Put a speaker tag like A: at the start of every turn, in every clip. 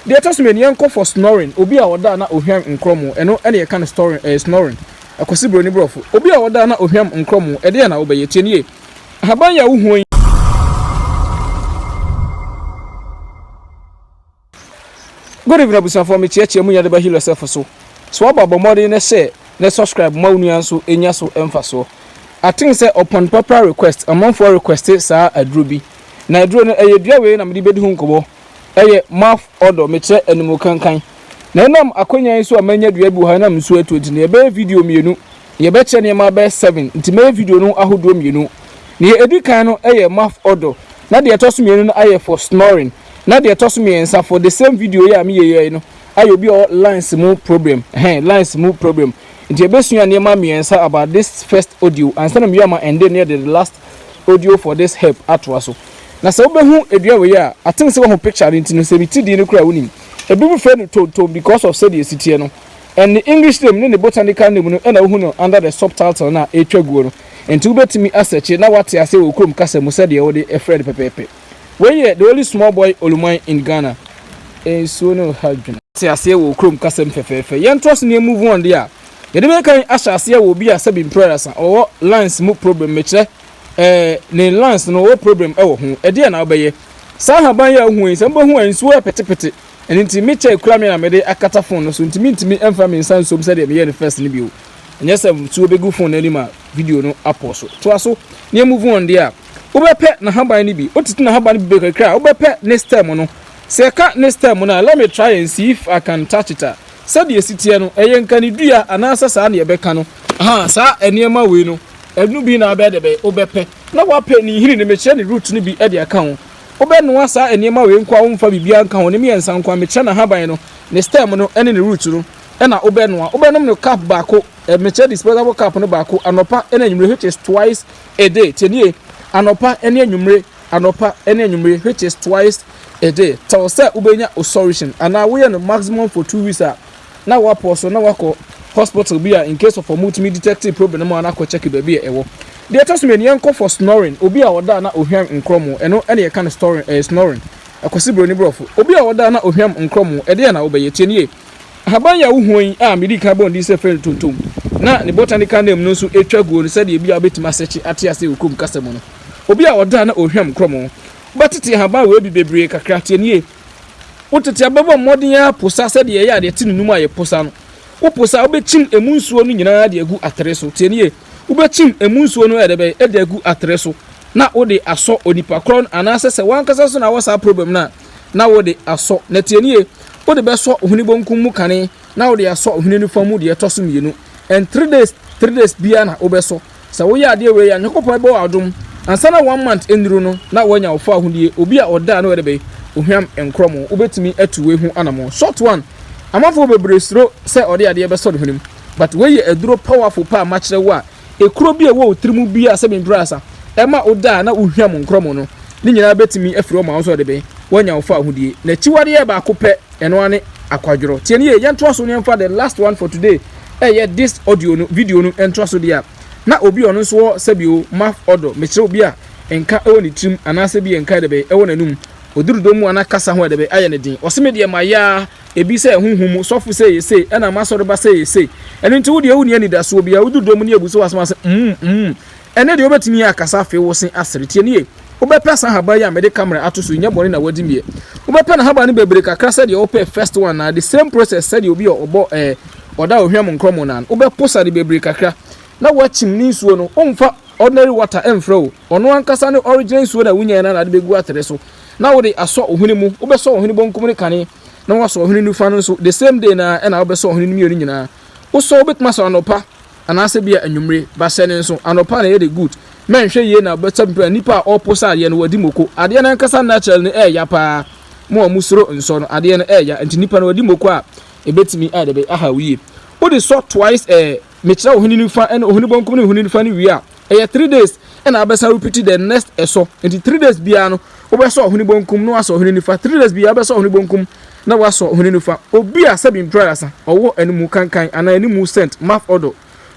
A: The attachment yanko for snoring. Obi a wada na ohwam nkromo. Eno ene kind of snoring. Akwasi broni brofo. Obi a wada na ohwam nkromo. Ede na obeye tienie. Haban ya uhuon. Good evening, abusan for me cheche mu yade ba heal yourself so. So aba bomodi na share, na subscribe ma unuan so enya so emfa so. I think say upon popular request, among for requested sa adrubi. Na adru no eyedua we na mede bedi hu nkobo. Eye Mouth Odour me che animu kankan. Na nam akonya so amanya dua bi ha na msu atodi na ebe video mienu. Ye be che ne ma be 7. Nti me video no ahodo mienu. Na edi kan no eye Mouth Odour. Na de etoso mienu no aye for snoring. Na de etoso miensa for the same video ya me ye no. Ayo bi o lines mu problem. Lines mu problem. Nti ebesua ne ma miensa about this first audio and some you am end near the last audio for this help atwaso. Na se obehu edua we ya I think say one picture nti no se biti di no kura wonim. Ebi friend to because of said city no. And the English name ne botanical name no na hu no under the subtitle na etwaguo no. Nti ubetimi asearch na what ya say wo krom kasa mu said ye wo de a friend pepepe. We the only small boy OluMan in Ghana. So no husband. Say I say wo krom kasa mfefefe. Yen trust ne move on there. Yede me kan ahyase wo bi asabi prayers or lines mu problem meche ne lines no wo problem e wo ho e de na obeye sa haban ya hu nsem bo hu ansu e petepete enti meche kura me na me de akata phone no so ntimi emfa me nsan so se de me ye first ni bi o enye sem tu obegu phone na lima video no aposo to aso ne move on there obepe na haban ni bi otiti na haban bi be kakra obepe next time no se ka next time no let me try and see if I can touch it. Said ye sitie no eye nka ni dua anasa sa na ye beka no sa eniema we no enu bi na be de be obepe na wape ni hiri ne meche ne root ni bi e de aka ho obenu asa eniema we nkwa wo mfa bibia nka ho ne me ensa nkwa meche na haban no ne stem no ene ne root no e na obenum no cap baako meche disposable cap no baako anopa ene anwumre which is twice a day tenie anopa ene anwumre which is twice a day tell say ubenya solution and now we are the maximum for 2 weeks. Na wa poso na wako hospital bia in case of a multi detective problem na na ko check baby ewo the attachment yanko for snoring obi a woda na ohwam nkromo eno ene ye kan snoring akwasi broni brofo obi a woda na ohwam nkromo ede na obeye tienie haban ya uhuon a medical bond dis fel tontom na ne botanical name no so etwaguo no se de bia betima sechi atiase okum kasemo no obi a woda na ohwam nkromo batiti haban we bi bebre kakra tienie wotete ababo modin ya posa se de ya de tinunum aye posa no wo posa obechim emunsuo no nyina de agu atere so tienie obechim emunsuo no edebe de agu atere so na wo de aso onipa kron anase se wankasa so na wasa problem na wo de aso na tienie wo de beso ohuni bonkum mu kane na wo de aso ohuni nu famu de etoso mienu and 3 days bia na obeso se wo ya de we ya nyakopo ebe wadom ansa na 1 month enuru no na wo nya wo fa ahudie obi a oda na edebe ohwam enkromo obetimi atuwe hu anamo short one amafo bebresro se ode ade be so de hunim but we ye aduro powerful pa machire wa ekuro bi e wo otrimu bi a se bendrasa ema oda na ohwam enkromo no ni nyina betimi afiro ma so de be wanya wo fa ahudie na chiwade ye ba kope eno ane akwadworo tie ne ye yento so ne the last one for today ye this audio no video no ento so dia na obi ono so sebio Mouth Odour me kire obi a enka e woni trim anase bi enka de be e wona num odurudo mu ana kasa ho de be aye ne din oseme de maya ebi se huhumu sofu se yese ena masoro ba se yese eno nti wo de wu ne ani da so obi a odurudo mu ne ebuso wasama se ene de obetimi akasa fe wo sen asere tie ne obepesa haba ya me de camera atoso nya bone na wadi mie obepa na haba ne bebre kakra se de ope first one na the same process se de obi obo oda ohwam nkromo na obeposa de bebre kakra na wachim ni nsuo no omfa ordinary water emfro ono ankasa ne original nsuo na wunya na de begu atere so na wo de aso ohuni mu obeso ohuni bonkum ne kane na waso ohuni nufa no so the same day na na obeso ohuni nu mienu nyina wo so obetuma so anopa anase bia anwumre ba se ne so anopa na ye de good menhwe ye na betampa nipa oposa ade no wadi moko ade na nkasa natural ne ya pa mo amusuro nso no ade no ya nti nipa no wadi moko a ebetimi ade be aha wiye wo de so twice mechira ohuni nufa and ohuni bonkum ne ohuni nufa ne wi a 3 days and abesa repeat the next eso nti 3 days bia no obeso ohuni bonkum no aso ohuni nufa 3 days bia abeso ohuni bonkum na waso ohuni nufa obi a sabin prayers owo animu kankan ana animu sent Mouth Odour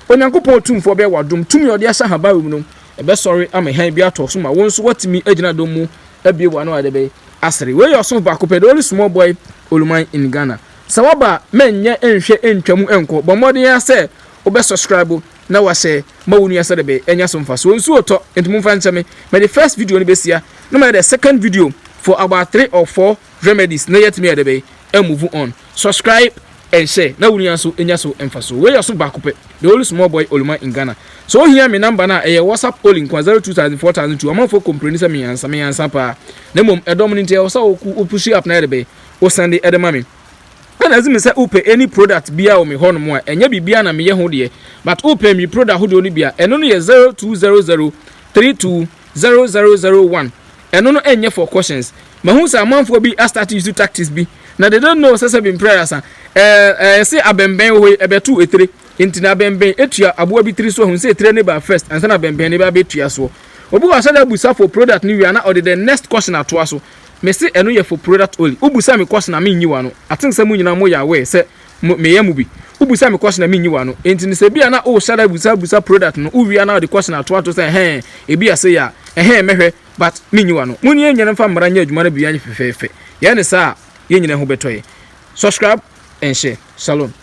A: onyankopon tumfo be wadom tumi ode ahya haba wum no ebe sorry am han bia to so ma won so watimi agina dom mu abie wa no ade be asere we your so back up the only small boy OluMan in Ghana sawaba menye enhwe entwamu enko bomodin ya say obe subscribe na wa say mawunu ya say be enya so mfa so nsu oto entumu mfa ncheme me the first video ni besia no me the second video for about 3 or 4 remedies na yet me be and move on subscribe and share na wunu ya so enya so mfa so we your so back up the only small boy OluMan in Ghana so here me number na WhatsApp calling 024002 amafo complain say me ansa pa na mom edom nti e so push up na be o send edema and as me say upe any product bia o me hono mo enya bibia na me ye ho de but upe mi product ho de oni bia eno no ye 0200320001 eno no enye for questions mahu say amanfo bi start use tactics bi na they don't know say be prayer san say abemben ho ebetu etre intina abemben etua aboa bi 3 so hu say etre ne ba first and na abemben ne ba betua so obu wa sada busa for product ni wi na or the next question ato so me say eno ye for product only ubusa me question na me nyiwa no atin say mu nyina mo ya we say me ye mu bi ubusa me question na me nyiwa no enti se bia na o shada busa product no uwi na the question ato say e bia say ya mehwe but me nyiwa no mu ni nyina fa mra nya adwuma na bia nya fefefe ye ne sa ye nyina ho betoye subscribe and share shalom.